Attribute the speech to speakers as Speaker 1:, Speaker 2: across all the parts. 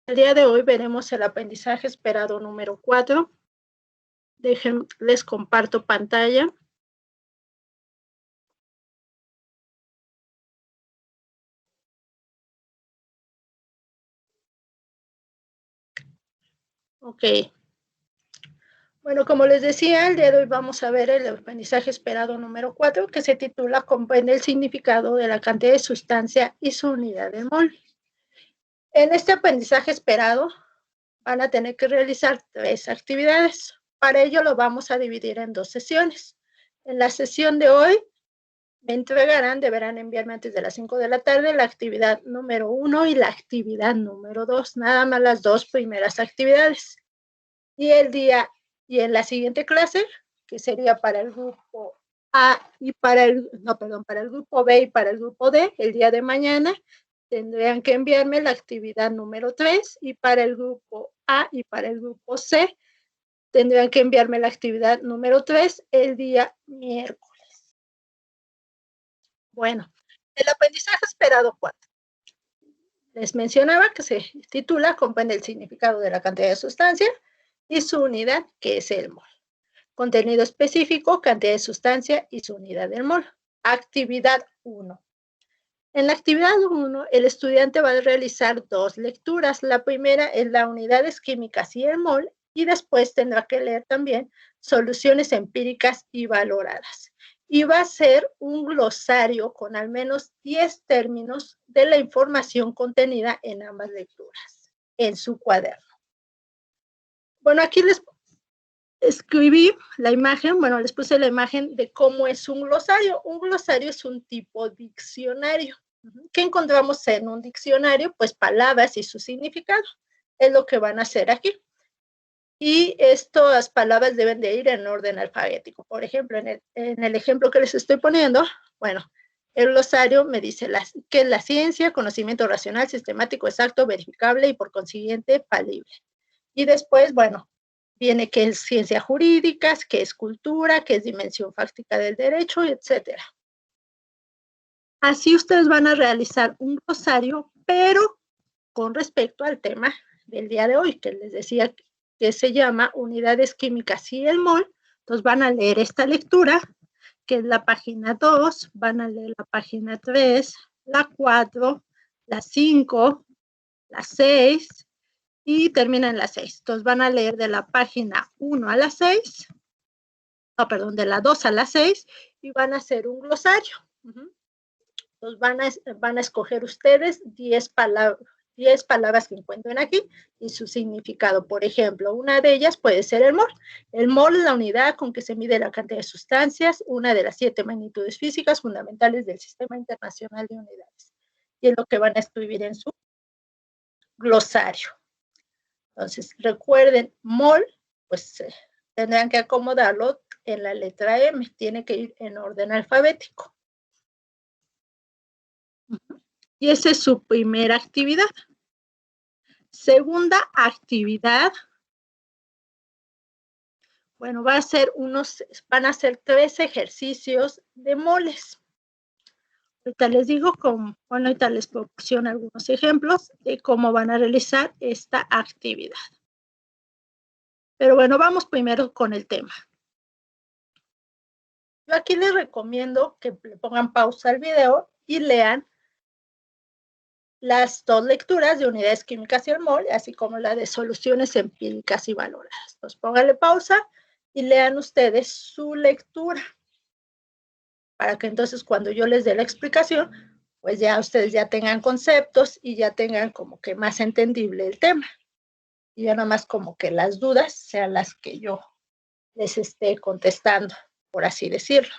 Speaker 1: El día de hoy veremos el aprendizaje esperado número 4. Les comparto pantalla. Ok. Bueno, como les decía, el día de hoy vamos a ver el aprendizaje esperado número 4, que se titula Comprende el significado de la cantidad de sustancia y su unidad de mol. En este aprendizaje esperado van a tener que realizar 3 actividades. Para ello lo vamos a dividir en 2 sesiones. En la sesión de hoy me entregarán, deberán enviarme antes de las 5 de la tarde la actividad número 1 y la actividad número 2, nada más las 2 primeras actividades. Y en la siguiente clase, que sería para el grupo A y para el grupo B y para el grupo D, el día de mañana, tendrían que enviarme la actividad número 3 y para el grupo A y para el grupo C, tendrían que enviarme la actividad número 3 el día miércoles. Bueno, el aprendizaje esperado 4. Les mencionaba que se titula Comprende el significado de la cantidad de sustancia y su unidad, que es el mol. Contenido específico, cantidad de sustancia y su unidad del mol. Actividad 1. En la actividad 1, el estudiante va a realizar 2 lecturas. La primera es la unidades químicas y el mol, y después tendrá que leer también soluciones empíricas y valoradas. Y va a ser un glosario con al menos 10 términos de la información contenida en ambas lecturas, en su cuaderno. Bueno, aquí les escribí la imagen, bueno, les puse la imagen de cómo es un glosario. Un glosario es un tipo diccionario. ¿Qué encontramos en un diccionario? Pues palabras y su significado. Es lo que van a hacer aquí. Y estas palabras deben de ir en orden alfabético. Por ejemplo, en el ejemplo que les estoy poniendo, bueno, el glosario me dice que es la ciencia, conocimiento racional, sistemático, exacto, verificable y por consiguiente falible. Y después, bueno, viene qué es ciencia jurídica, qué es cultura, qué es dimensión fáctica del derecho, etcétera. Así ustedes van a realizar un glosario, pero con respecto al tema del día de hoy, que les decía que se llama Unidades Químicas y el mol. Entonces van a leer esta lectura, que es la página 2, van a leer la página 3, la 4, la 5, la 6, y termina en la 6. Entonces van a leer de la página 1 a la 6, de la 2 a la 6, y van a hacer un glosario. Entonces van a escoger ustedes 10 palabras que encuentren aquí y su significado. Por ejemplo, una de ellas puede ser el mol. El mol es la unidad con que se mide la cantidad de sustancias, una de las 7 magnitudes físicas fundamentales del Sistema Internacional de Unidades. Y es lo que van a escribir en su glosario. Entonces, recuerden, mol, pues tendrán que acomodarlo en la letra M, tiene que ir en orden alfabético. Y esa es su primera actividad. Segunda actividad, bueno, van a ser 3 ejercicios de moles. Ahorita les digo ahorita les proporciono algunos ejemplos de cómo van a realizar esta actividad. Pero bueno, vamos primero con el tema. Yo aquí les recomiendo que le pongan pausa al video y lean las 2 lecturas de unidades químicas y el mol, así como la de soluciones empíricas y valoradas. Entonces, pónganle pausa y lean ustedes su lectura, para que entonces cuando yo les dé la explicación, pues ya ustedes ya tengan conceptos y ya tengan como que más entendible el tema. Y ya nada más como que las dudas sean las que yo les esté contestando, por así decirlo.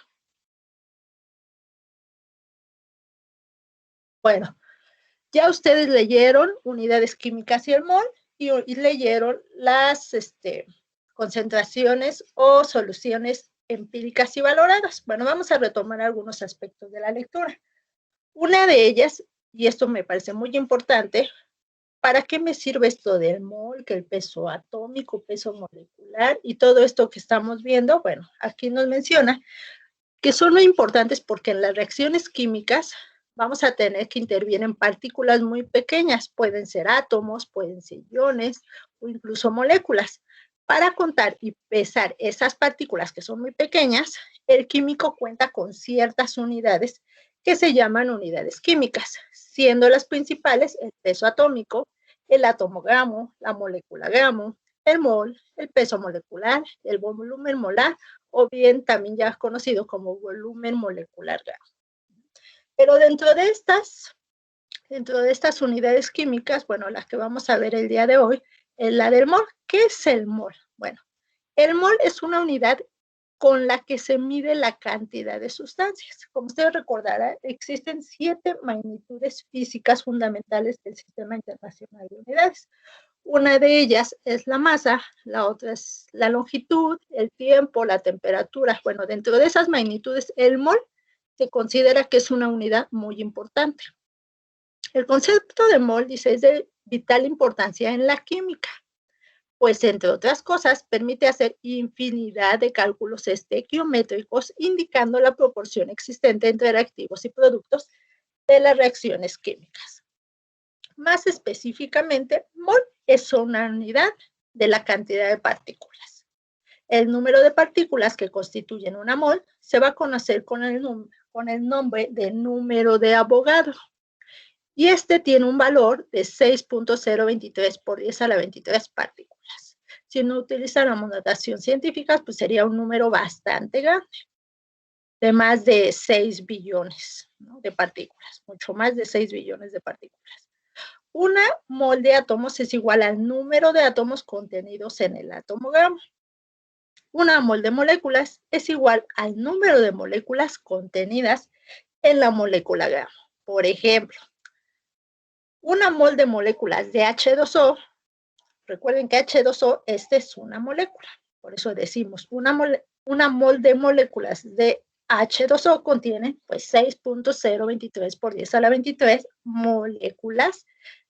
Speaker 1: Bueno, ya ustedes leyeron unidades químicas y el mol y leyeron las concentraciones o soluciones empíricas y valoradas. Bueno, vamos a retomar algunos aspectos de la lectura. Una de ellas, y esto me parece muy importante, ¿para qué me sirve esto del mol, que el peso atómico, peso molecular y todo esto que estamos viendo? Bueno, aquí nos menciona que son muy importantes porque en las reacciones químicas vamos a tener que intervenir en partículas muy pequeñas, pueden ser átomos, pueden ser iones o incluso moléculas. Para contar y pesar esas partículas que son muy pequeñas, el químico cuenta con ciertas unidades que se llaman unidades químicas, siendo las principales el peso atómico, el átomo gramo, la molécula gramo, el mol, el peso molecular, el volumen molar o bien también ya conocido como volumen molecular gramo. Pero dentro de estas unidades químicas, bueno, las que vamos a ver el día de hoy, es la del mol. ¿Qué es el mol? Bueno, el mol es una unidad con la que se mide la cantidad de sustancias. Como ustedes recordarán, existen 7 magnitudes físicas fundamentales del Sistema Internacional de Unidades. Una de ellas es la masa, la otra es la longitud, el tiempo, la temperatura. Bueno, dentro de esas magnitudes, el mol se considera que es una unidad muy importante. El concepto de mol, dice, es de vital importancia en la química, pues entre otras cosas permite hacer infinidad de cálculos estequiométricos indicando la proporción existente entre reactivos y productos de las reacciones químicas. Más específicamente, mol es una unidad de la cantidad de partículas. El número de partículas que constituyen una mol se va a conocer con el nombre de número de Avogadro. Y este tiene un valor de 6.023 por 10 a la 23 partículas. Si no utilizáramos notación científica, pues sería un número bastante grande, de más de 6 billones, ¿no?, de partículas, mucho más de 6 billones de partículas. Una mol de átomos es igual al número de átomos contenidos en el átomo gramo. Una mol de moléculas es igual al número de moléculas contenidas en la molécula gramo. Por ejemplo, una mol de moléculas de H2O, recuerden que H2O, esta es una molécula, por eso decimos una mol de moléculas de H2O contiene pues 6.023 por 10 a la 23 moléculas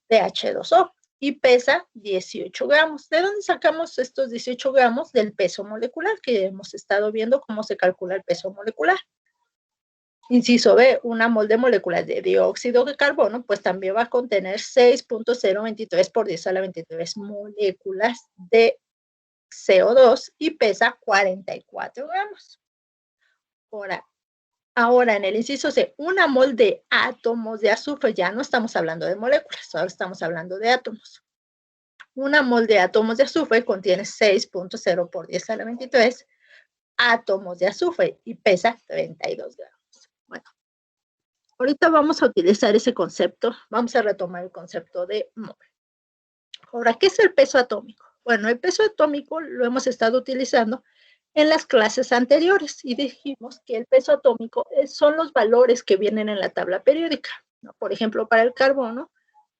Speaker 1: de H2O y pesa 18 gramos. ¿De dónde sacamos estos 18 gramos? Del peso molecular, que hemos estado viendo cómo se calcula el peso molecular. Inciso B, una mol de moléculas de dióxido de carbono, pues también va a contener 6.023 por 10 a la 23 moléculas de CO2 y pesa 44 gramos. Ahora, en el inciso C, una mol de átomos de azufre, ya no estamos hablando de moléculas, ahora estamos hablando de átomos. Una mol de átomos de azufre contiene 6.0 por 10 a la 23 átomos de azufre y pesa 32 gramos. Bueno, ahorita vamos a utilizar ese concepto, vamos a retomar el concepto de mol. Ahora, ¿qué es el peso atómico? Bueno, el peso atómico lo hemos estado utilizando en las clases anteriores y dijimos que el peso atómico son los valores que vienen en la tabla periódica, ¿no? Por ejemplo, para el carbono,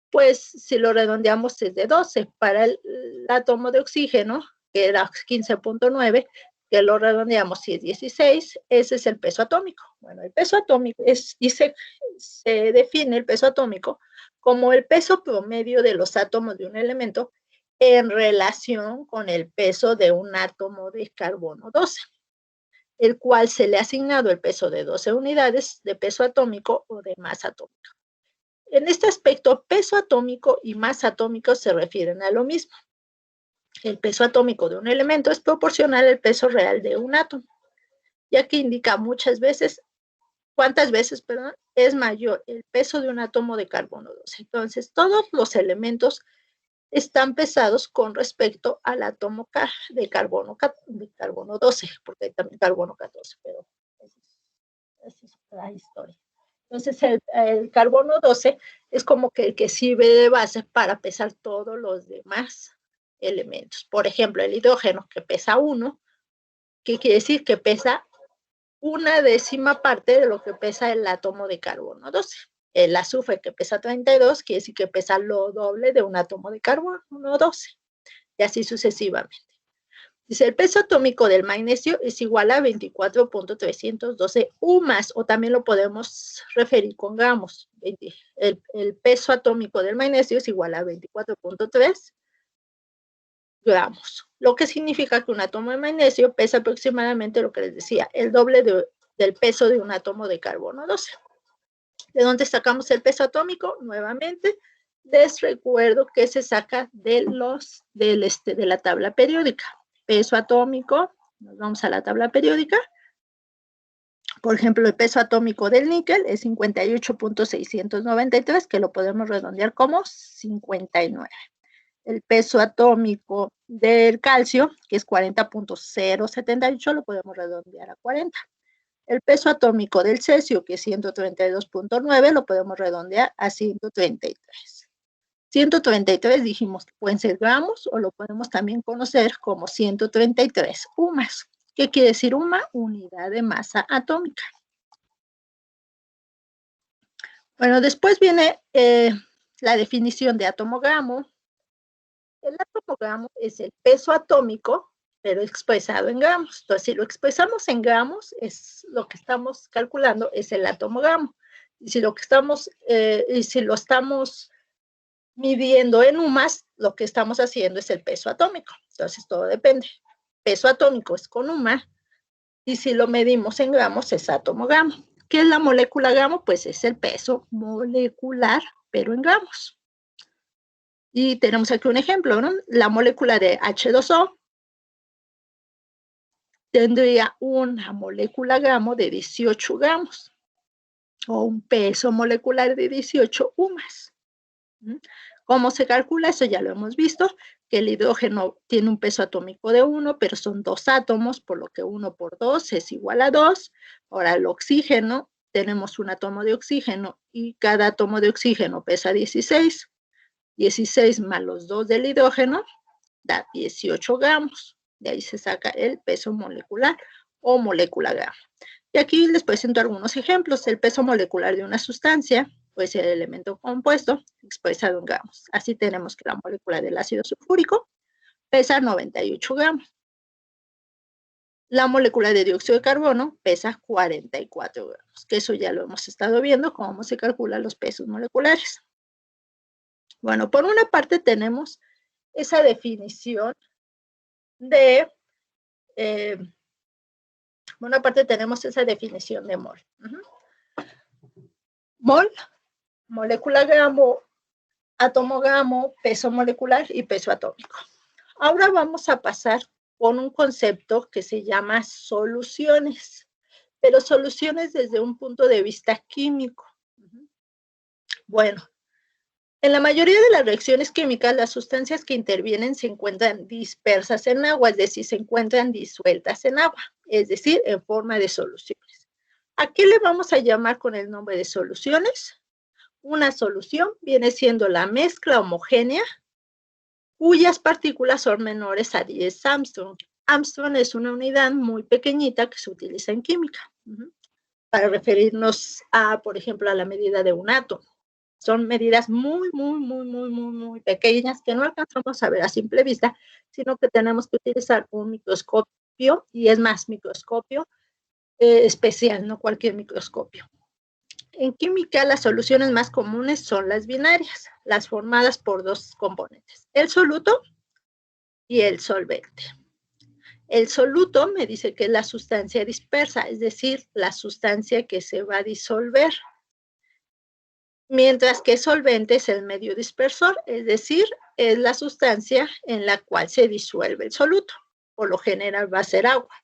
Speaker 1: pues si lo redondeamos es de 12, para el átomo de oxígeno, que era 15.9, que lo redondeamos si es 16, ese es el peso atómico. Bueno, el peso atómico se define el peso atómico como el peso promedio de los átomos de un elemento en relación con el peso de un átomo de carbono 12, el cual se le ha asignado el peso de 12 unidades de peso atómico o de masa atómica. En este aspecto, peso atómico y masa atómica se refieren a lo mismo. El peso atómico de un elemento es proporcional al peso real de un átomo, ya que indica cuántas veces es mayor el peso de un átomo de carbono 12. Entonces, todos los elementos están pesados con respecto al átomo de carbono 12, porque hay también carbono 14, pero esa es la historia. Entonces, el carbono 12 es como que el que sirve de base para pesar todos los demás elementos. Por ejemplo, el hidrógeno, que pesa 1, ¿qué quiere decir? Que pesa 1/10 parte de lo que pesa el átomo de carbono 12. El azufre, que pesa 32, quiere decir que pesa lo doble de un átomo de carbono 12, y así sucesivamente. Dice, el peso atómico del magnesio es igual a 24.312 UMAS, o también lo podemos referir con gramos. El peso atómico del magnesio es igual a 24.3 gramos, lo que significa que un átomo de magnesio pesa aproximadamente lo que les decía, el doble del peso de un átomo de carbono 12. ¿De dónde sacamos el peso atómico? Nuevamente, les recuerdo que se saca de la tabla periódica. Peso atómico, nos vamos a la tabla periódica. Por ejemplo, el peso atómico del níquel es 58.693, que lo podemos redondear como 59. El peso atómico del calcio, que es 40.078, lo podemos redondear a 40. El peso atómico del cesio, que es 132.9, lo podemos redondear a 133. 133 dijimos que pueden ser gramos o lo podemos también conocer como 133 UMAS. ¿Qué quiere decir UMA? Unidad de masa atómica. Bueno, después viene la definición de átomo-gramo. El átomo-gramo es el peso atómico, pero expresado en gramos. Entonces, si lo expresamos en gramos, es lo que estamos calculando, es el átomo-gramo. Y si lo estamos midiendo en UMAS, lo que estamos haciendo es el peso atómico. Entonces, todo depende. Peso atómico es con UMA, y si lo medimos en gramos, es átomo-gramo. ¿Qué es la molécula gramo? Pues es el peso molecular, pero en gramos. Y tenemos aquí un ejemplo, ¿no? La molécula de H2O tendría una molécula gramo de 18 gramos, o un peso molecular de 18 UMAS. ¿Cómo se calcula? Eso ya lo hemos visto, que el hidrógeno tiene un peso atómico de 1, pero son 2 átomos, por lo que 1 por 2 es igual a 2. Ahora el oxígeno, tenemos un átomo de oxígeno y cada átomo de oxígeno pesa 16. 16 más los 2 del hidrógeno da 18 gramos. De ahí se saca el peso molecular o molécula gramo. Y aquí les presento algunos ejemplos. El peso molecular de una sustancia puede ser el elemento compuesto expresado en gramos. Así tenemos que la molécula del ácido sulfúrico pesa 98 gramos. La molécula de dióxido de carbono pesa 44 gramos, que eso ya lo hemos estado viendo, cómo se calculan los pesos moleculares. Bueno, por una parte tenemos esa definición de mol. Mol, molécula gramo, átomo gramo, peso molecular y peso atómico. Ahora vamos a pasar con un concepto que se llama soluciones, pero soluciones desde un punto de vista químico. Bueno, en la mayoría de las reacciones químicas, las sustancias que intervienen se encuentran dispersas en agua, es decir, se encuentran disueltas en agua, es decir, en forma de soluciones. ¿A qué le vamos a llamar con el nombre de soluciones? Una solución viene siendo la mezcla homogénea cuyas partículas son menores a 10 Armstrong. Armstrong es una unidad muy pequeñita que se utiliza en química para referirnos a, por ejemplo, a la medida de un átomo. Son medidas muy pequeñas que no alcanzamos a ver a simple vista, sino que tenemos que utilizar un microscopio, y es más, microscopio especial, no cualquier microscopio. En química, las soluciones más comunes son las binarias, las formadas por dos componentes, el soluto y el solvente. El soluto me dice que es la sustancia dispersa, es decir, la sustancia que se va a disolver, mientras que el solvente es el medio dispersor, es decir, es la sustancia en la cual se disuelve el soluto, por lo general va a ser agua,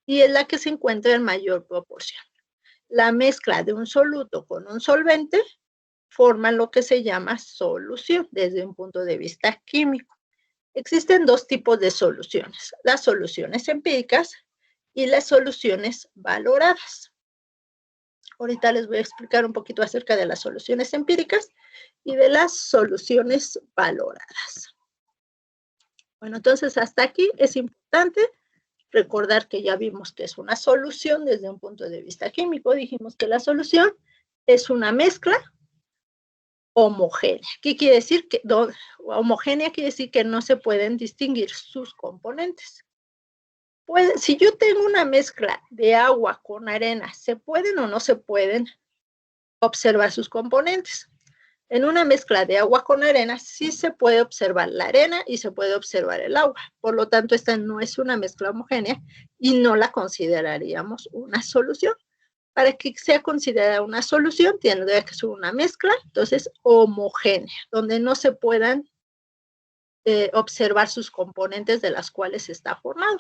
Speaker 1: y es la que se encuentra en mayor proporción. La mezcla de un soluto con un solvente forma lo que se llama solución desde un punto de vista químico. Existen dos tipos de soluciones, las soluciones empíricas y las soluciones valoradas. Ahorita les voy a explicar un poquito acerca de las soluciones empíricas y de las soluciones valoradas. Bueno, entonces hasta aquí es importante recordar que ya vimos que es una solución desde un punto de vista químico. Dijimos que la solución es una mezcla homogénea. ¿Qué quiere decir? Homogénea quiere decir que no se pueden distinguir sus componentes. Si yo tengo una mezcla de agua con arena, ¿se pueden o no se pueden observar sus componentes? En una mezcla de agua con arena sí se puede observar la arena y se puede observar el agua. Por lo tanto, esta no es una mezcla homogénea y no la consideraríamos una solución. para que sea considerada una solución, tendría que ser una mezcla, entonces homogénea, donde no se puedan observar sus componentes de las cuales está formado.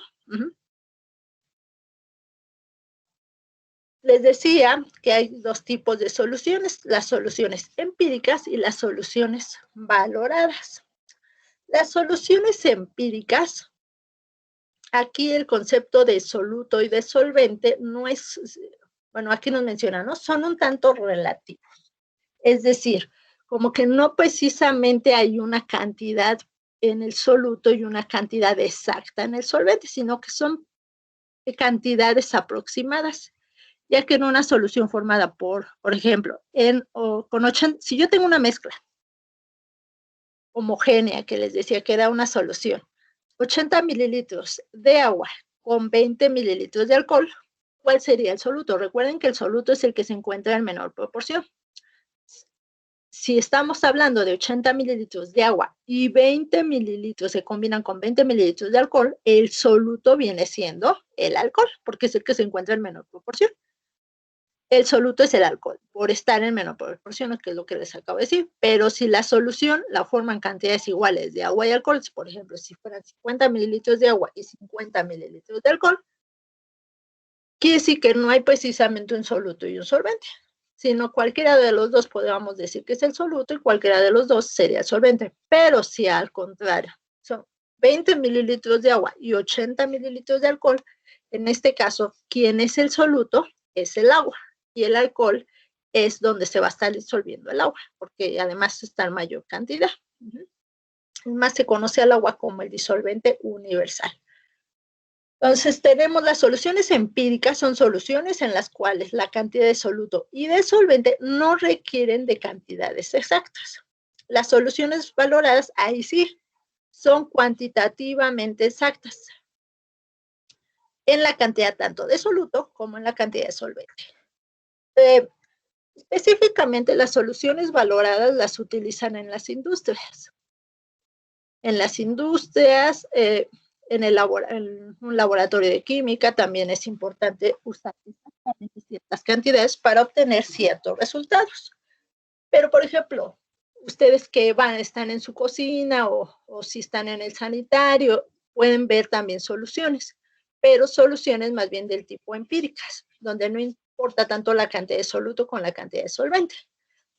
Speaker 1: Les decía que hay dos tipos de soluciones, las soluciones empíricas y las soluciones valoradas. Las soluciones empíricas, aquí el concepto de soluto y de solvente no es, bueno, aquí nos menciona, ¿no? Son un tanto relativos. Es decir, como que no precisamente hay una cantidad en el soluto y una cantidad exacta en el solvente, sino que son cantidades aproximadas, ya que en una solución formada por ejemplo, si yo tengo una mezcla homogénea, que les decía que era una solución, 80 mililitros de agua con 20 mililitros de alcohol, ¿cuál sería el soluto? Recuerden que el soluto es el que se encuentra en menor proporción. Si estamos hablando de 80 mililitros de agua y 20 mililitros se combinan con 20 mililitros de alcohol, el soluto viene siendo el alcohol, porque es el que se encuentra en menor proporción. El soluto es el alcohol, por estar en menor proporción, que es lo que les acabo de decir. Pero si la solución la forman cantidades iguales de agua y alcohol, por ejemplo, si fueran 50 mililitros de agua y 50 mililitros de alcohol, quiere decir que no hay precisamente un soluto y un solvente, sino cualquiera de los dos podríamos decir que es el soluto y cualquiera de los dos sería el solvente. Pero si al contrario son 20 mililitros de agua y 80 mililitros de alcohol, en este caso, ¿quién es el soluto? Es el agua. Y el alcohol es donde se va a estar disolviendo el agua, porque además está en mayor cantidad. Más se conoce al agua como el disolvente universal. Entonces tenemos las soluciones empíricas, son soluciones en las cuales la cantidad de soluto y de solvente no requieren de cantidades exactas. Las soluciones valoradas, ahí sí, son cuantitativamente exactas en la cantidad tanto de soluto como en la cantidad de solvente. Específicamente, las soluciones valoradas las utilizan en las industrias. En las industrias, en un laboratorio de química también es importante usar exactamente ciertas cantidades para obtener ciertos resultados. Pero, por ejemplo, ustedes que están en su cocina o si están en el sanitario, pueden ver también soluciones, pero soluciones más bien del tipo empíricas, donde no importa tanto la cantidad de soluto con la cantidad de solvente.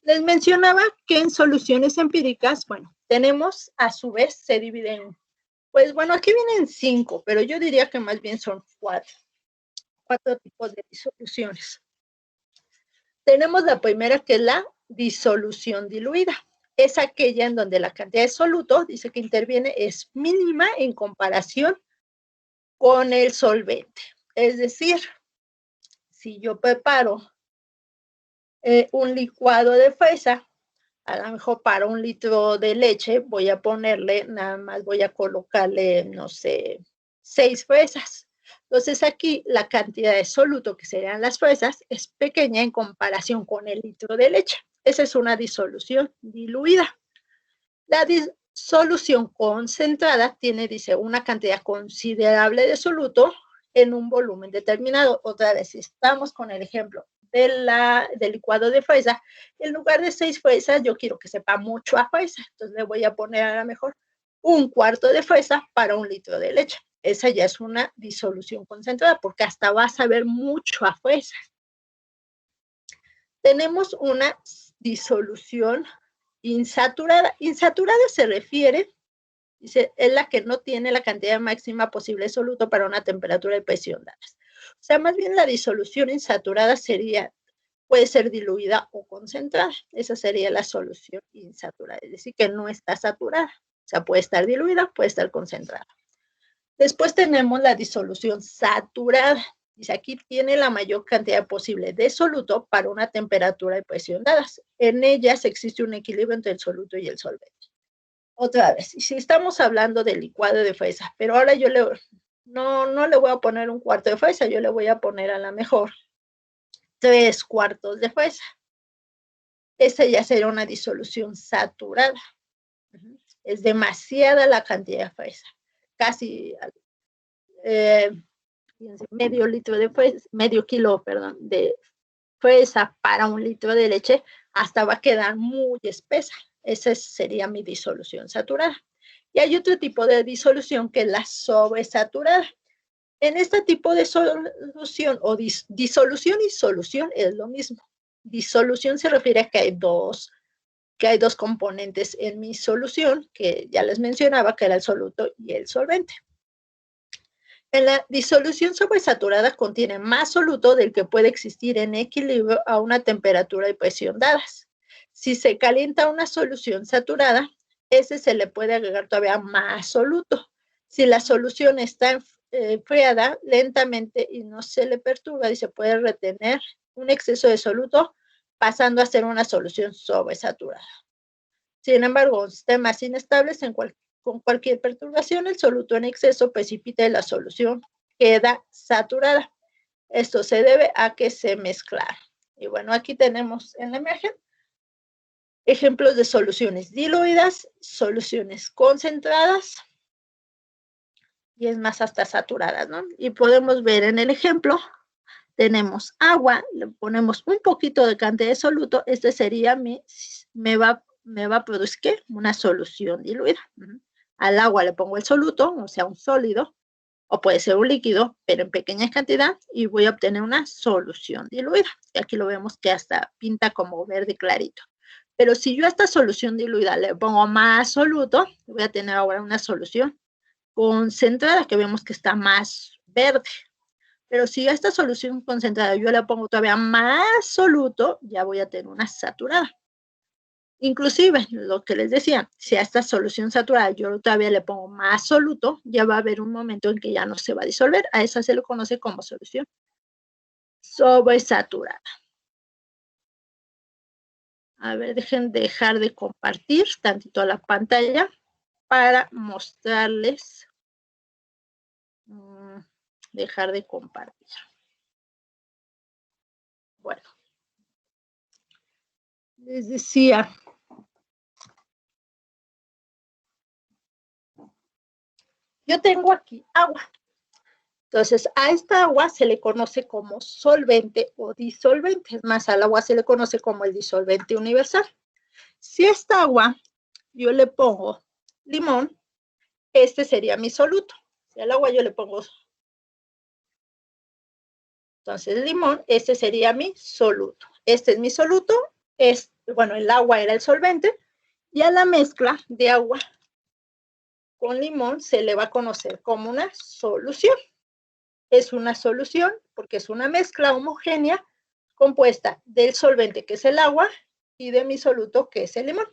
Speaker 1: Les mencionaba que en soluciones empíricas, bueno, tenemos a su vez, se dividen, pues bueno, aquí vienen 5, pero yo diría que más bien son 4 tipos de disoluciones. Tenemos la primera, que es la disolución diluida. Es aquella en donde la cantidad de soluto, dice que interviene, es mínima en comparación con el solvente. Es decir, si yo preparo un licuado de fresa, a lo mejor para 1 litro de leche voy a ponerle, nada más voy a colocarle, no sé, 6 fresas. Entonces aquí la cantidad de soluto, que serían las fresas, es pequeña en comparación con el litro de leche. Esa es una disolución diluida. La disolución concentrada tiene, dice, una cantidad considerable de soluto en un volumen determinado. Otra vez, si estamos con el ejemplo del licuado de fresa, en lugar de 6 fresas, yo quiero que sepa mucho a fresa. Entonces le voy a poner a lo mejor 1/4 de fresa para 1 litro de leche. Esa ya es una disolución concentrada, porque hasta va a saber mucho a fresa. Tenemos una disolución insaturada. Insaturada se refiere, dice, es la que no tiene la cantidad máxima posible de soluto para una temperatura y presión dadas. O sea, más bien la disolución insaturada puede ser diluida o concentrada. Esa sería la solución insaturada, es decir, que no está saturada. O sea, puede estar diluida, puede estar concentrada. Después tenemos la disolución saturada. Dice, aquí tiene la mayor cantidad posible de soluto para una temperatura y presión dadas. En ellas existe un equilibrio entre el soluto y el solvente. Otra vez, si estamos hablando de licuado de fresa, pero ahora yo no le voy a poner 1/4 de fresa, yo le voy a poner a lo mejor 3/4 de fresa. Esa ya sería una disolución saturada. Es demasiada la cantidad de fresa. Casi medio kilo, perdón, de fuerza para 1 litro de leche, hasta va a quedar muy espesa. Esa sería mi disolución saturada. Y hay otro tipo de disolución que es la sobresaturada. En este tipo de solución o disolución y solución es lo mismo. Disolución se refiere a que hay dos componentes en mi solución, que ya les mencionaba, que era el soluto y el solvente. En la disolución sobresaturada contiene más soluto del que puede existir en equilibrio a una temperatura y presión dadas. Si se calienta una solución saturada, ese se le puede agregar todavía más soluto. Si la solución está enfriada lentamente y no se le perturba y se puede retener un exceso de soluto, pasando a ser una solución sobresaturada. Sin embargo, en sistemas inestables, con cualquier perturbación, el soluto en exceso precipita y la solución queda saturada. Esto se debe a que se mezclaron. Y bueno, aquí tenemos en la imagen ejemplos de soluciones diluidas, soluciones concentradas y es más hasta saturadas, ¿no? Y podemos ver en el ejemplo, tenemos agua, le ponemos un poquito de cantidad de soluto, este sería me va a producir ¿qué? Una solución diluida. Al agua le pongo el soluto, o sea, un sólido, o puede ser un líquido, pero en pequeña cantidad, y voy a obtener una solución diluida. Y aquí lo vemos que hasta pinta como verde clarito. Pero si yo a esta solución diluida le pongo más soluto, voy a tener ahora una solución concentrada, que vemos que está más verde. Pero si a esta solución concentrada yo le pongo todavía más soluto, ya voy a tener una saturada. Inclusive, lo que les decía, si a esta solución saturada yo todavía le pongo más soluto, ya va a haber un momento en que ya no se va a disolver. A esa se le conoce como solución sobresaturada. A ver, dejar de compartir tantito la pantalla para mostrarles. Dejar de compartir. Bueno, les decía, yo tengo aquí agua. Entonces, a esta agua se le conoce como solvente o disolvente. Es más, al agua se le conoce como el disolvente universal. Si a esta agua yo le pongo limón, este sería mi soluto. Si al agua yo le pongo, entonces limón, este sería mi soluto. Este es mi soluto. Bueno, el agua era el solvente. Y a la mezcla de agua con limón se le va a conocer como una solución. Es una solución porque es una mezcla homogénea compuesta del solvente, que es el agua, y de mi soluto, que es el limón.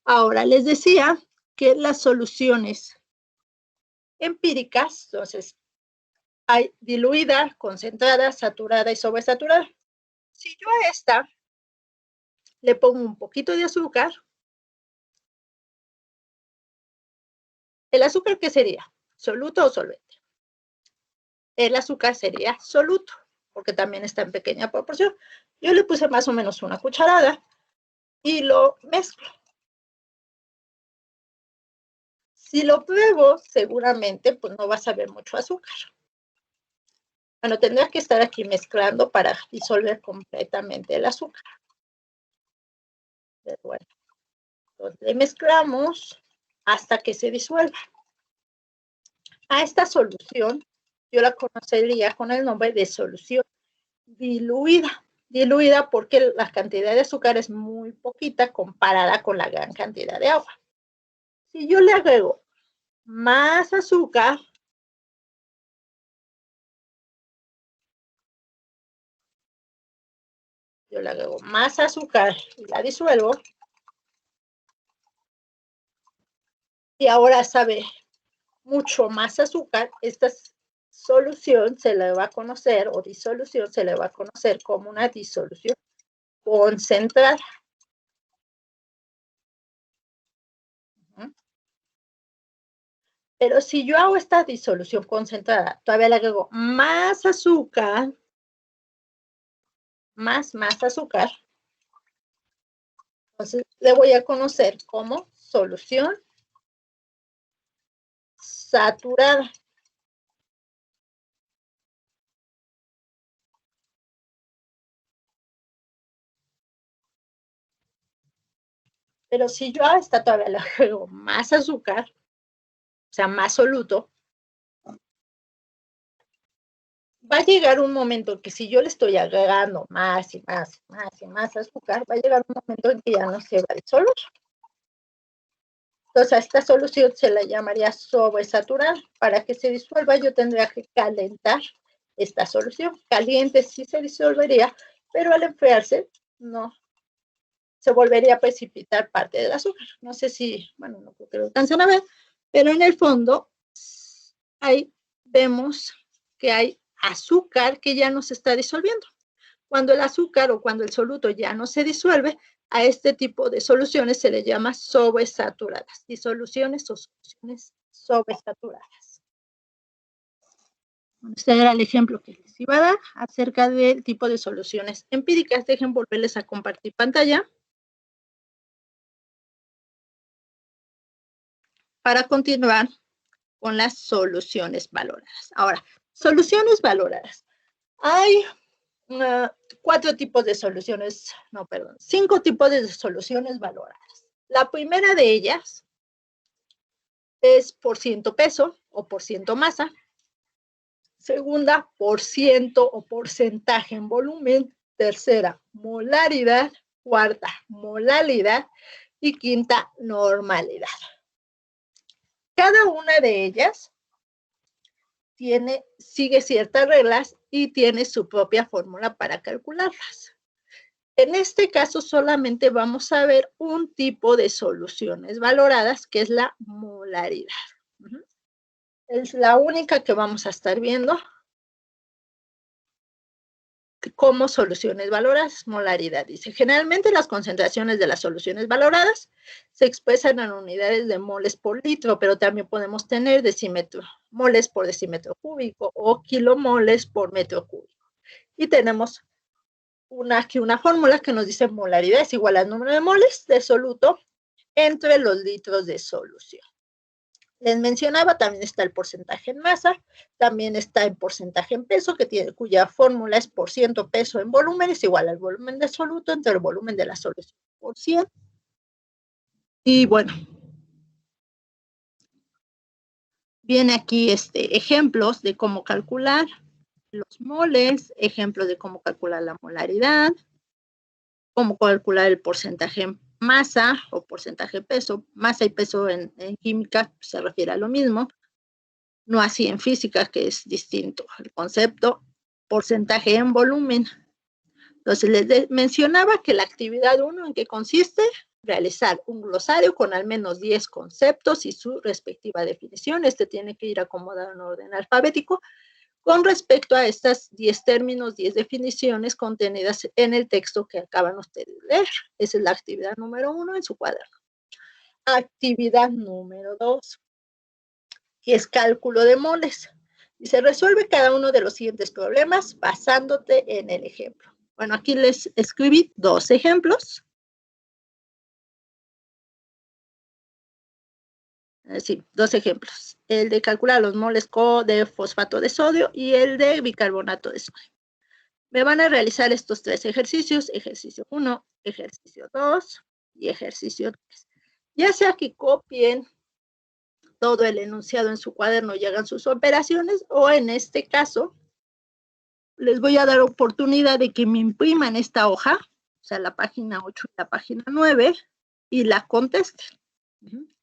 Speaker 1: Ahora, les decía que las soluciones empíricas, entonces, hay diluida, concentrada, saturada y sobresaturada. Si yo a esta le pongo un poquito de azúcar, ¿el azúcar qué sería? ¿Soluto o solvente? El azúcar sería soluto, porque también está en pequeña proporción. Yo le puse más o menos una cucharada y lo mezclo. Si lo pruebo, seguramente pues no va a saber mucho azúcar. Bueno, tendría que estar aquí mezclando para disolver completamente el azúcar. Pero bueno, entonces le mezclamos hasta que se disuelva. A esta solución yo la conocería con el nombre de solución diluida. Diluida porque la cantidad de azúcar es muy poquita comparada con la gran cantidad de agua. Si yo le agrego más azúcar, yo le agrego más azúcar y la disuelvo, y ahora sabe mucho más azúcar, esta solución se le va a conocer, o disolución se le va a conocer como una disolución concentrada. Pero si yo hago esta disolución concentrada, todavía le agrego más azúcar, más azúcar, entonces le voy a conocer como solución saturada. Pero si yo a esta todavía le agrego más azúcar, o sea, más soluto, va a llegar un momento que si yo le estoy agregando más y más y más y más azúcar, va a llegar un momento en que ya no se va a disolver. Entonces, a esta solución se la llamaría sobresaturar. Para que se disuelva, yo tendría que calentar esta solución. Caliente sí se disolvería, pero al enfriarse, no se volvería a precipitar parte del azúcar. No sé si, bueno, no creo que lo alcancen a ver, pero en el fondo, ahí vemos que hay azúcar que ya no se está disolviendo. Cuando el azúcar o cuando el soluto ya no se disuelve, a este tipo de soluciones se le llama sobresaturadas, disoluciones o soluciones sobresaturadas. Este era el ejemplo que les iba a dar acerca del tipo de soluciones empíricas. Dejen volverles a compartir pantalla para continuar con las soluciones valoradas. Ahora, soluciones valoradas. Hay 5 tipos de soluciones valoradas. La primera de ellas es por ciento peso o por ciento masa. Segunda, por ciento o porcentaje en volumen. Tercera, molaridad. Cuarta, molalidad. Y quinta, normalidad. Cada una de ellas sigue ciertas reglas y tiene su propia fórmula para calcularlas. En este caso solamente vamos a ver un tipo de soluciones valoradas, que es la molaridad. Es la única que vamos a estar viendo como soluciones valoradas. Molaridad dice, generalmente las concentraciones de las soluciones valoradas se expresan en unidades de moles por litro, pero también podemos tener moles por decímetro cúbico o kilomoles por metro cúbico. Y tenemos aquí una fórmula que nos dice molaridad es igual al número de moles de soluto entre los litros de solución. Les mencionaba, también está el porcentaje en masa, también está el porcentaje en peso, cuya fórmula es por ciento peso en volumen, es igual al volumen de soluto entre el volumen de la solución por 100. Y bueno, viene aquí ejemplos de cómo calcular los moles, ejemplos de cómo calcular la molaridad, cómo calcular el porcentaje en masa o porcentaje peso. Masa y peso en química se refiere a lo mismo, no así en física, que es distinto el concepto. Porcentaje en volumen. Entonces les mencionaba que la actividad 1, ¿en qué consiste? Realizar un glosario con al menos 10 conceptos y su respectiva definición. Tiene que ir acomodado en orden alfabético con respecto a estas 10 términos, 10 definiciones contenidas en el texto que acaban ustedes de leer. Esa es la actividad número 1 en su cuaderno. Actividad número 2, que es cálculo de moles. Y se resuelve cada uno de los siguientes problemas basándote en el ejemplo. Bueno, aquí les escribí 2 ejemplos. Sí, 2 ejemplos. El de calcular los moles de fosfato de sodio y el de bicarbonato de sodio. Me van a realizar estos 3 ejercicios, ejercicio 1, ejercicio 2 y ejercicio 3. Ya sea que copien todo el enunciado en su cuaderno y hagan sus operaciones, o en este caso, les voy a dar oportunidad de que me impriman esta hoja, o sea, la página 8 y la página 9, y la contesten.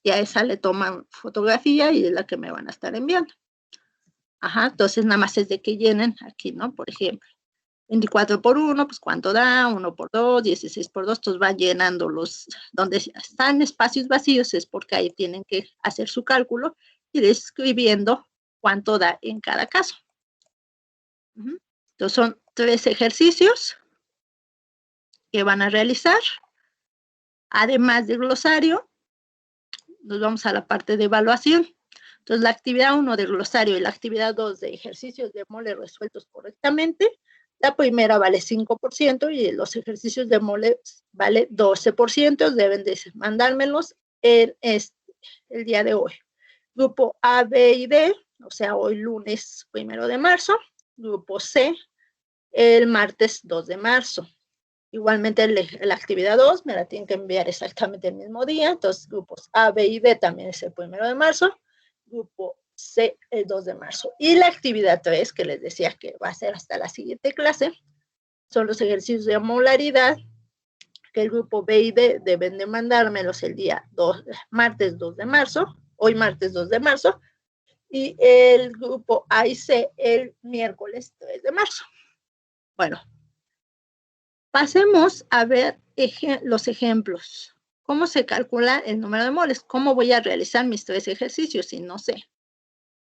Speaker 1: Y a esa le toman fotografía y es la que me van a estar enviando. Ajá, entonces nada más es de que llenen aquí, ¿no? Por ejemplo, 24 por 1, pues ¿cuánto da? 1 por 2, 16 por 2, entonces van llenando donde están espacios vacíos, es porque ahí tienen que hacer su cálculo y escribiendo cuánto da en cada caso. Entonces son 3 ejercicios que van a realizar. Además del glosario, nos vamos a la parte de evaluación. Entonces la actividad 1 del glosario y la actividad 2 de ejercicios de mole resueltos correctamente, la primera vale 5% y los ejercicios de mole vale 12%. Deben de mandármelos el día de hoy. Grupo A, B y D, o sea, hoy lunes 1 de marzo. Grupo C, el martes 2 de marzo. Igualmente la actividad 2 me la tienen que enviar exactamente el mismo día. Entonces, grupos A, B y D también es el 1 de marzo. Grupo C el 2 de marzo. Y la actividad 3, que les decía que va a ser hasta la siguiente clase, son los ejercicios de molaridad, que el grupo B y D deben de mandármelos el día martes 2 de marzo, hoy martes 2 de marzo, y el grupo A y C el miércoles 3 de marzo. Bueno, pasemos a ver los ejemplos. ¿Cómo se calcula el número de moles? ¿Cómo voy a realizar mis 3 ejercicios si no sé?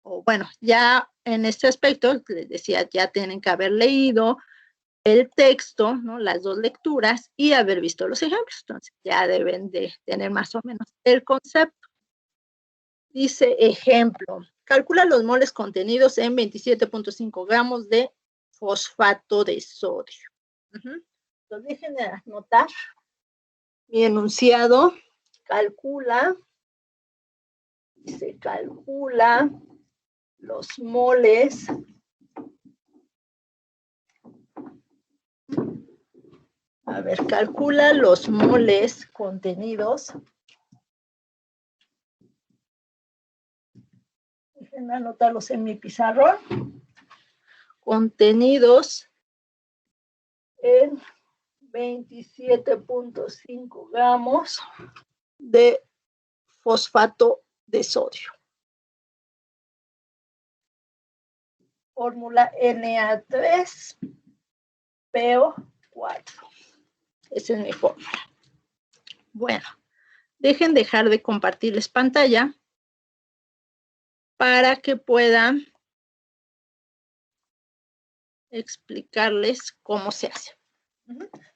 Speaker 1: O bueno, ya en este aspecto, les decía, ya tienen que haber leído el texto, ¿no? Las 2 lecturas y haber visto los ejemplos. Entonces, ya deben de tener más o menos el concepto. Dice ejemplo, calcula los moles contenidos en 27.5 gramos de fosfato de sodio. Entonces, déjenme anotar mi enunciado. Calcula, se calcula los moles calcula los moles contenidos. Déjenme anotarlos en mi pizarrón. Contenidos en 27.5 gramos de fosfato de sodio. Fórmula Na3PO4. Esa es mi fórmula. Bueno, dejar de compartirles pantalla para que puedan explicarles cómo se hace.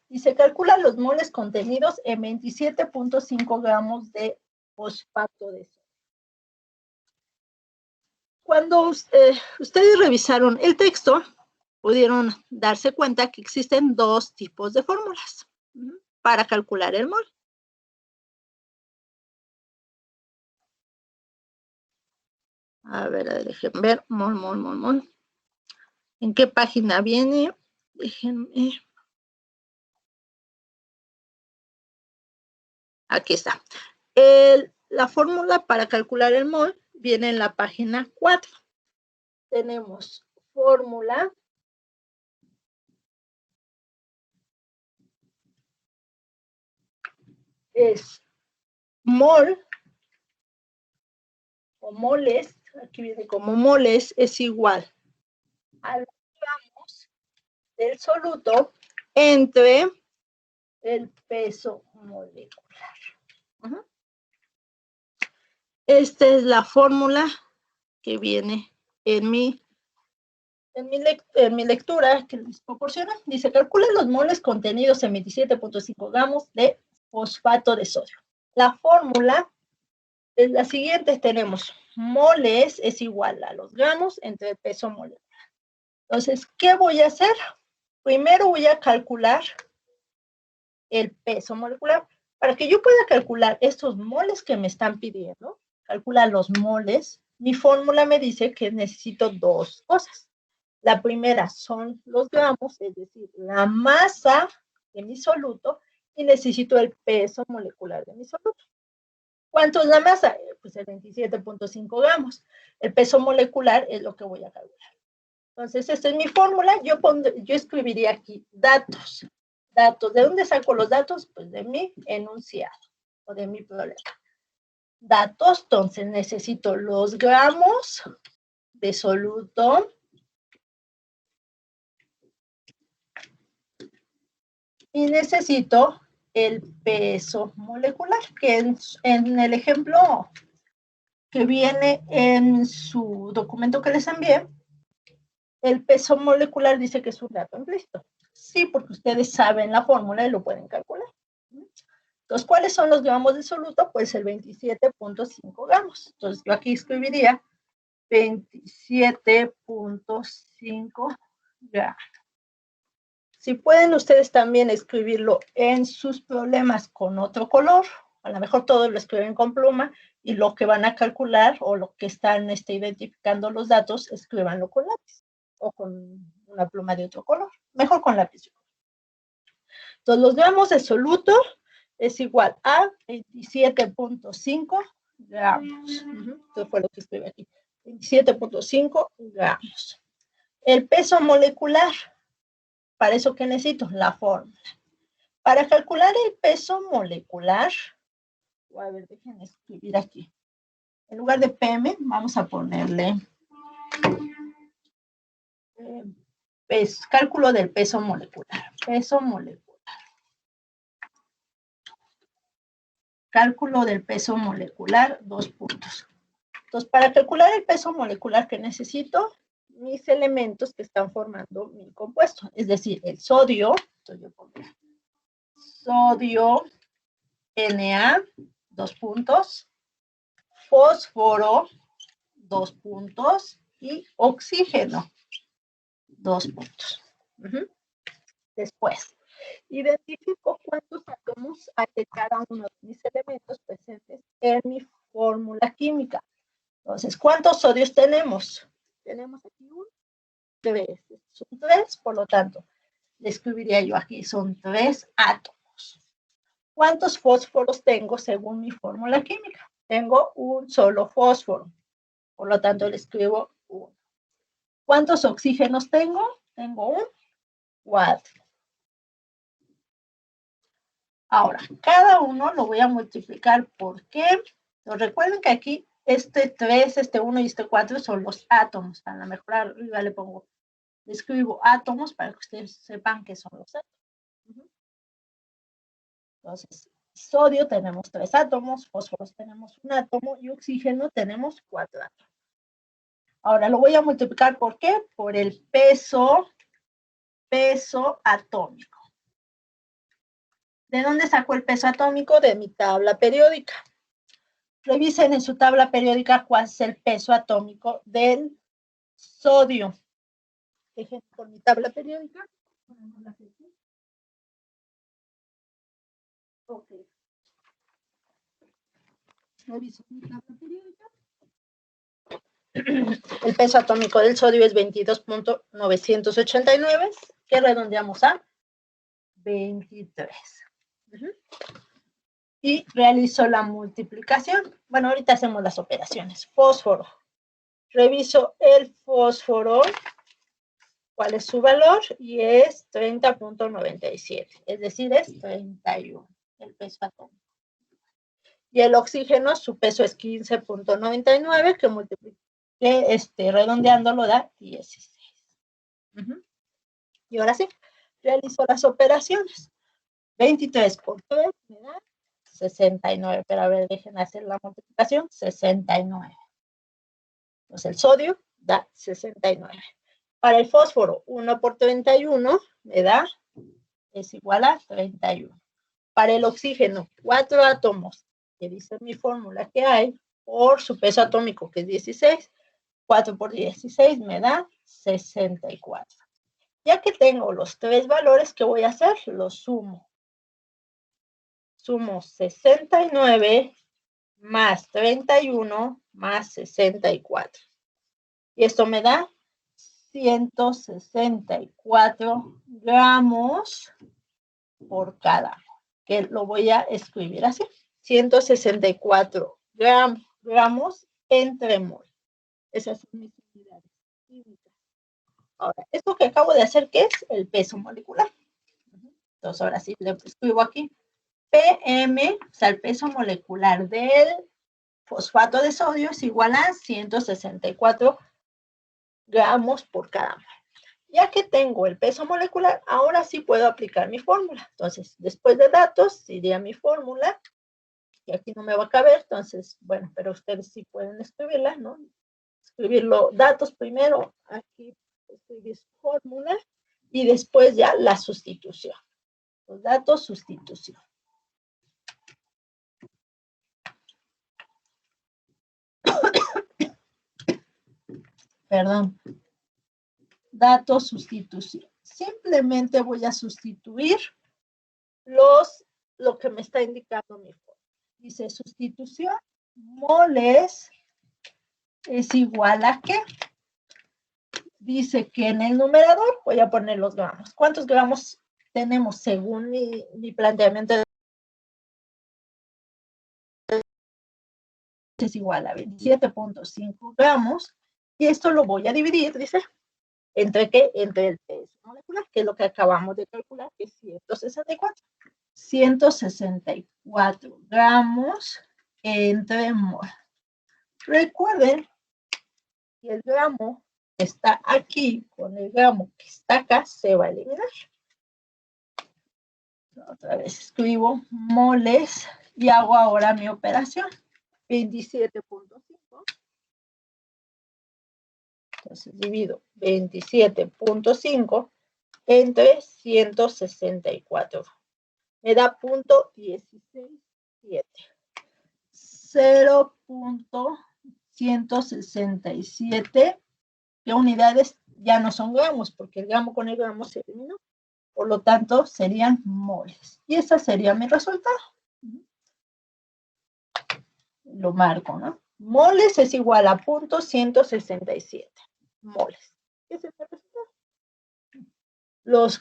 Speaker 1: Y se calculan los moles contenidos en 27.5 gramos de fosfato de sodio. Cuando ustedes revisaron el texto, pudieron darse cuenta que existen 2 tipos de fórmulas para calcular el mol. A ver, déjenme ver. Mol. ¿En qué página viene? Déjenme. Aquí está. La fórmula para calcular el mol viene en la página 4. Tenemos fórmula es mol o moles, aquí viene como moles, es igual a los gramos del soluto entre el peso molecular. Esta es la fórmula que viene en mi lectura que les proporciona. Dice, calcula los moles contenidos en 27.5 gramos de fosfato de sodio. La fórmula es la siguiente. Tenemos moles es igual a los gramos entre el peso molecular. Entonces, ¿qué voy a hacer? Primero voy a calcular el peso molecular. Para que yo pueda calcular estos moles que me están pidiendo, calcular los moles, mi fórmula me dice que necesito 2 cosas. La primera son los gramos, es decir, la masa de mi soluto, y necesito el peso molecular de mi soluto. ¿Cuánto es la masa? Pues el 27.5 gramos. El peso molecular es lo que voy a calcular. Entonces, esta es mi fórmula. Yo escribiría aquí datos. Datos. ¿De dónde saco los datos? Pues de mi enunciado o de mi problema. Datos, entonces necesito los gramos de soluto y necesito el peso molecular, que en el ejemplo que viene en su documento que les envié, el peso molecular dice que es un dato implícito. Sí, porque ustedes saben la fórmula y lo pueden calcular. Entonces, ¿cuáles son los gramos de soluto? Pues el 27.5 gramos. Entonces, yo aquí escribiría 27.5 gramos. Si pueden ustedes también escribirlo en sus problemas con otro color, a lo mejor todos lo escriben con pluma y lo que van a calcular o lo que están identificando los datos, escríbanlo con lápiz o con una pluma de otro color. Mejor con lápiz. Entonces, los gramos de soluto es igual a 27.5 gramos. Esto fue lo que escribí aquí. 27.5 gramos. El peso molecular. ¿Para eso qué necesito? La fórmula. Para calcular el peso molecular, a ver, déjenme escribir aquí. En lugar de PM, vamos a ponerle cálculo del peso molecular. Peso molecular. Cálculo del peso molecular, 2 puntos. Entonces, para calcular el peso molecular que necesito, mis elementos que están formando mi compuesto, es decir, el sodio, entonces yo pongo sodio, Na, 2 puntos, fósforo, 2 puntos, y oxígeno, 2 puntos. Después, identifico cuántos átomos hay de cada uno de mis elementos presentes en mi fórmula química. Entonces, ¿cuántos sodios tenemos? Tenemos aquí 3. Son 3, por lo tanto, le escribiría yo aquí, son 3 átomos. ¿Cuántos fósforos tengo según mi fórmula química? Tengo un solo fósforo, por lo tanto, le escribo 1. ¿Cuántos oxígenos tengo? Tengo un 4. Ahora, cada uno lo voy a multiplicar por ¿qué? Recuerden que aquí este 3, este 1 y este 4 son los átomos. A lo mejor arriba le escribo átomos para que ustedes sepan qué son los átomos. Entonces, sodio tenemos 3 átomos, fósforos tenemos 1 átomo y oxígeno tenemos 4 átomos. Ahora lo voy a multiplicar ¿por qué? Por el peso atómico. ¿De dónde sacó el peso atómico? De mi tabla periódica. Revisen en su tabla periódica cuál es el peso atómico del sodio. Déjenme con mi tabla periódica. Ok. Reviso mi tabla periódica. El peso atómico del sodio es 22.989, que redondeamos a 23. Y realizo la multiplicación. Bueno, ahorita hacemos las operaciones. Fósforo. Reviso el fósforo. ¿Cuál es su valor? Y es 30.97. Es decir, es 31 el peso atómico. Y el oxígeno, su peso es 15.99, que multiplique, redondeándolo da 16. Y ahora sí, realizo las operaciones. 23 por 3 me da 69. Pero a ver, dejen hacer la multiplicación. 69. Entonces el sodio da 69. Para el fósforo, 1 por 31 me da, es igual a 31. Para el oxígeno, 4 átomos, que dice mi fórmula que hay, por su peso atómico, que es 16, 4 por 16 me da 64. Ya que tengo los 3 valores, ¿qué voy a hacer? Los sumo. Sumo 69 más 31 más 64. Y esto me da 164 gramos por cada, que lo voy a escribir así. 164 gramos entre mol. Esas son mis unidades químicas. Ahora, esto que acabo de hacer, ¿qué es? El peso molecular. Entonces, ahora sí, le escribo aquí. PM, o sea, el peso molecular del fosfato de sodio es igual a 164 gramos por cada mol. Ya que tengo el peso molecular, ahora sí puedo aplicar mi fórmula. Entonces, después de datos, iría mi fórmula, y aquí no me va a caber, entonces, bueno, pero ustedes sí pueden escribirla, ¿no? Escribirlo, datos primero, aquí escribir fórmula, y después ya la sustitución. Los datos, sustitución. Perdón. Datos, sustitución. Simplemente voy a sustituir lo que me está indicando mi fórmula. Dice sustitución, moles es igual a ¿qué? Dice que en el numerador voy a poner los gramos. ¿Cuántos gramos tenemos, según mi planteamiento, es igual a 27.5 gramos, y esto lo voy a dividir, dice, ¿entre qué? Entre el peso molecular, que es lo que acabamos de calcular, que es 164. 164 gramos entre mol. Recuerden que el gramo que está aquí con el gramo que está acá se va a eliminar. Otra vez escribo moles y hago ahora mi operación. 27.5. Entonces divido 27.5 entre 164. Me da 0.167. 0.167. ¿Qué unidades? Ya no son gramos, porque el gramo con el gramo se eliminó. Por lo tanto, serían moles. Y ese sería mi resultado. Lo marco, ¿no? Moles es igual a 0.167 moles. Ese es el resultado.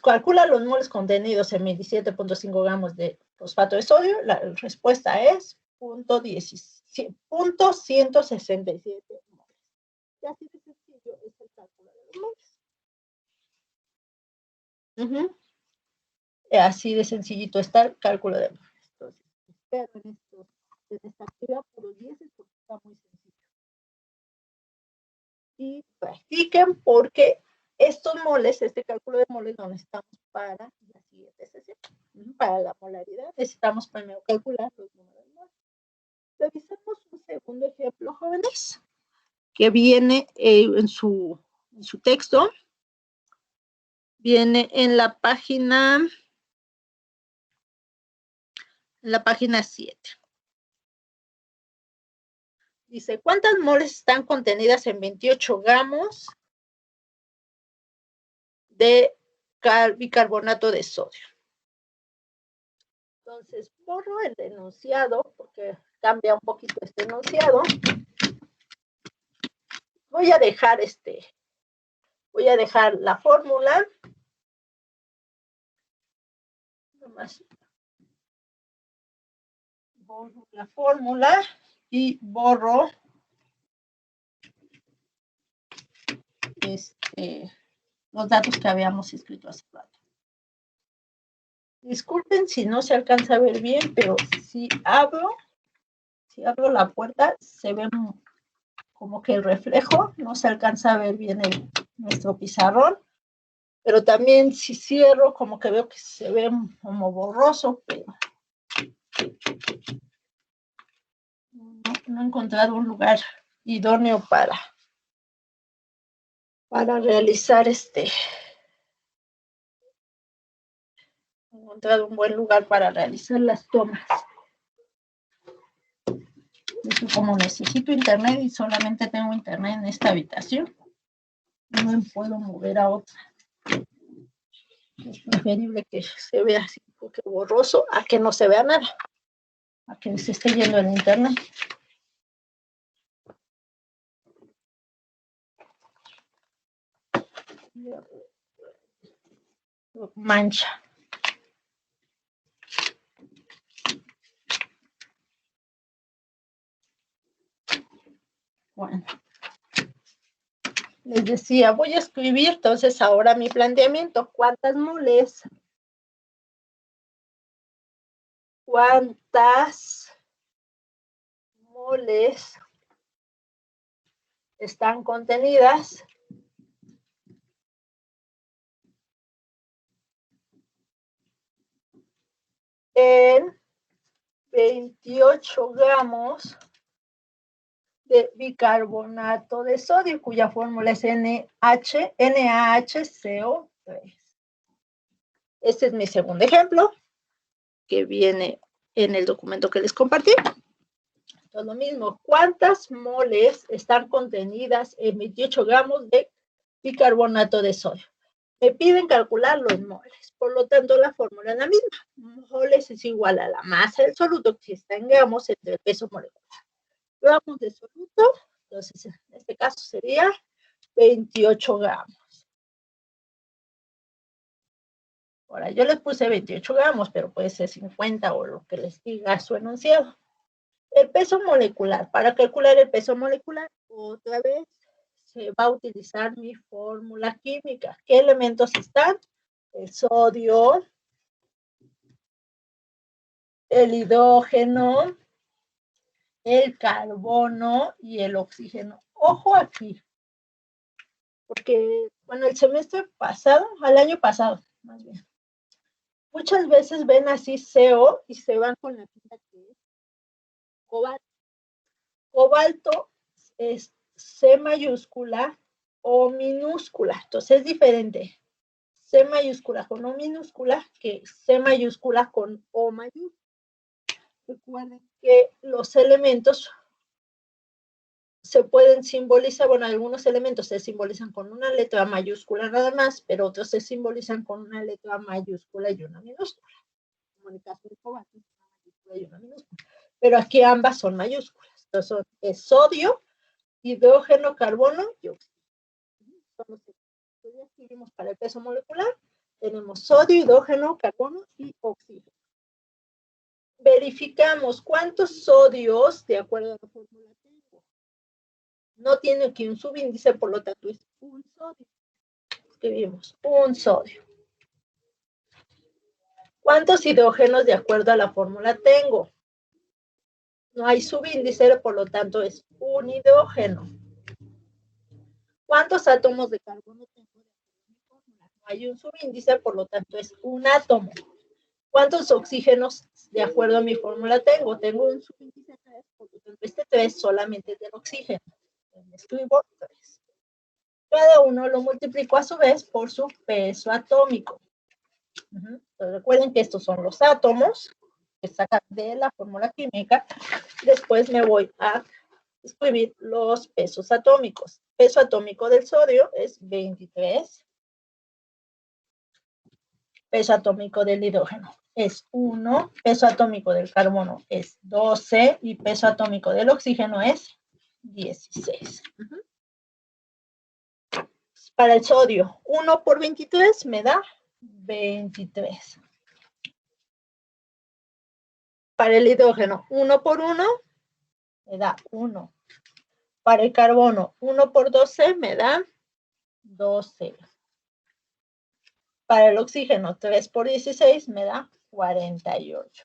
Speaker 1: Calcula los moles contenidos en 27.5 gramos de fosfato de sodio. La respuesta es 0.167 moles. Y así de sencillo es el cálculo de los moles. Así de sencillito está el cálculo de moles. Entonces, espero en esta actividad por los 10 porque está muy sencillo. Y practiquen porque estos moles, este cálculo de moles lo necesitamos para la siguiente sesión. Para la molaridad necesitamos primero calcular los números de moles. Revisemos un segundo ejemplo, jóvenes, que viene en su texto. Viene en la página 7. Dice, ¿cuántas moles están contenidas en 28 gramos de bicarbonato de sodio? Entonces, borro el enunciado porque cambia un poquito este enunciado. Voy a dejar la fórmula. Nomás borro la fórmula y borro los datos que habíamos escrito hace rato. Disculpen si no se alcanza a ver bien, pero si abro la puerta, se ve como que el reflejo, no se alcanza a ver bien nuestro pizarrón, pero también si cierro, como que veo que se ve como borroso, pero no he encontrado un lugar idóneo para realizar he encontrado un buen lugar para realizar las tomas. Eso, como necesito internet y solamente tengo internet en esta habitación, no me puedo mover a otra. Es preferible que se vea así un poco borroso a que no se vea nada, a que se esté yendo el internet. Mancha. Bueno, les decía, voy a escribir entonces ahora mi planteamiento. ¿Cuántas moles están contenidas en 28 gramos de bicarbonato de sodio, cuya fórmula es NaHCO3. Este es mi segundo ejemplo, que viene en el documento que les compartí. Entonces, lo mismo, ¿cuántas moles están contenidas en 28 gramos de bicarbonato de sodio? Me piden calcularlo en moles, por lo tanto la fórmula es la misma. Moles es igual a la masa del soluto, que está en gramos, entre el peso molecular. Gramos de soluto, entonces en este caso sería 28 gramos. Ahora, yo les puse 28 gramos, pero puede ser 50 o lo que les diga su enunciado. El peso molecular. Para calcular el peso molecular, otra vez se va a utilizar mi fórmula química. ¿Qué elementos están? El sodio, el hidrógeno, el carbono y el oxígeno. Ojo aquí, porque, bueno, el semestre pasado, al año pasado, más bien, muchas veces ven así CO y se van con la tinta que es cobalto. Cobalto es C mayúscula o minúscula, entonces es diferente. C mayúscula con O minúscula que C mayúscula con O mayúscula. Recuerden que los elementos se pueden simbolizar, bueno, algunos elementos se simbolizan con una letra mayúscula nada más, pero otros se simbolizan con una letra mayúscula y una minúscula. Como en el caso del cobalto, una mayúscula y una minúscula. Pero aquí ambas son mayúsculas. Entonces es sodio, hidrógeno, carbono y oxígeno. Son los que escribimos para el peso molecular. Tenemos sodio, hidrógeno, carbono y oxígeno. Verificamos cuántos sodios, de acuerdo a la fórmula tengo. No tiene aquí un subíndice, por lo tanto es un sodio. Escribimos un sodio. ¿Cuántos hidrógenos de acuerdo a la fórmula tengo? No hay subíndice, por lo tanto es un hidrógeno. ¿Cuántos átomos de carbono tengo? No hay un subíndice, por lo tanto es un átomo. ¿Cuántos oxígenos de acuerdo a mi fórmula tengo? Tengo un subíndice 3, por lo tanto este 3 solamente es del oxígeno. Escribo 3. Cada uno lo multiplico a su vez por su peso atómico. Entonces, recuerden que estos son los átomos que sacan de la fórmula química. Después me voy a escribir los pesos atómicos. Peso atómico del sodio es 23. Peso atómico del hidrógeno es 1. Peso atómico del carbono es 12. Y peso atómico del oxígeno es 16. Para el sodio, 1 por 23 me da 23. Para el hidrógeno, 1 por 1 me da 1. Para el carbono, 1 por 12 me da 12. Para el oxígeno, 3 por 16 me da 48.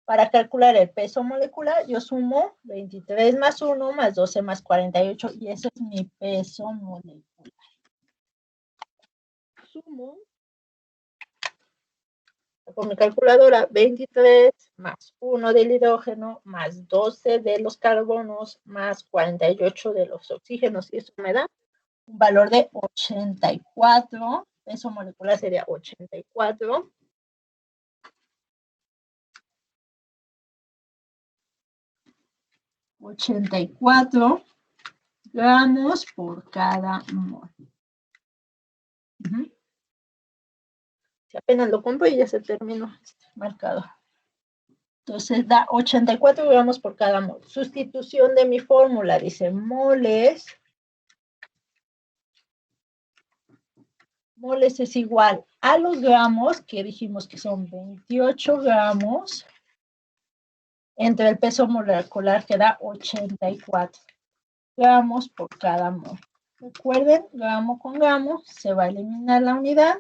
Speaker 1: Para calcular el peso molecular, yo sumo 23 más 1 más 12 más 48 y ese es mi peso molecular. Sumo con mi calculadora 23 más 1 del hidrógeno más 12 de los carbonos más 48 de los oxígenos y eso me da un valor de 84. Peso molecular sería 84. Gramos por cada mol. Si apenas lo compro y ya se terminó este marcador. Entonces da 84 gramos por cada mol. Sustitución de mi fórmula, dice moles. Moles es igual a los gramos, que dijimos que son 28 gramos, entre el peso molecular que da 84 gramos por cada mol. Recuerden, gramo con gramo, se va a eliminar la unidad.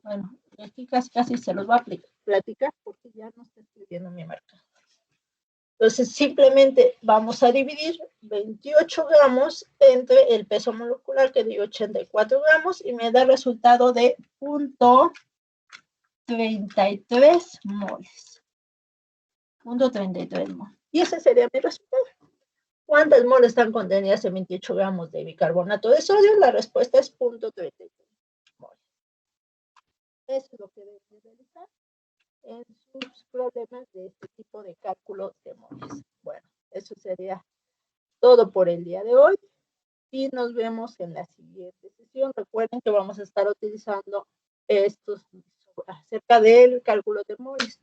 Speaker 1: Bueno, aquí casi se los voy a platicar porque ya no está escribiendo mi marca. Entonces, simplemente vamos a dividir 28 gramos entre el peso molecular, que dio 84 gramos, y me da el resultado de 0.33 moles. 0.33 moles. Y ese sería mi resultado. ¿Cuántas moles están contenidas en 28 gramos de bicarbonato de sodio? La respuesta es 0.33 moles. Eso es lo que deben realizar en sus problemas de este tipo de cálculo de moles. Bueno, eso sería todo por el día de hoy y nos vemos en la siguiente sesión. Recuerden que vamos a estar utilizando estos acerca del cálculo de moles.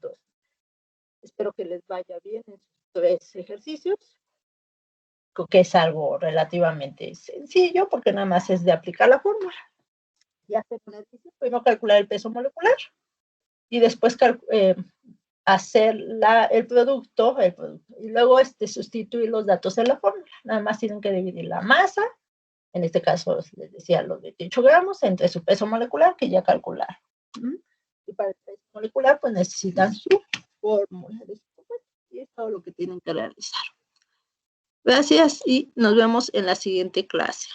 Speaker 1: Espero que les vaya bien en sus 3 ejercicios, que es algo relativamente sencillo porque nada más es de aplicar la fórmula. y hacer un ejercicio, primero calcular el peso molecular y después hacer el producto, y luego sustituir los datos en la fórmula. Nada más tienen que dividir la masa, en este caso les decía los 28 gramos, entre su peso molecular que ya calcularon. Y para el peso molecular pues necesitan su fórmula de su compuesto, y es todo lo que tienen que realizar. Gracias y nos vemos en la siguiente clase.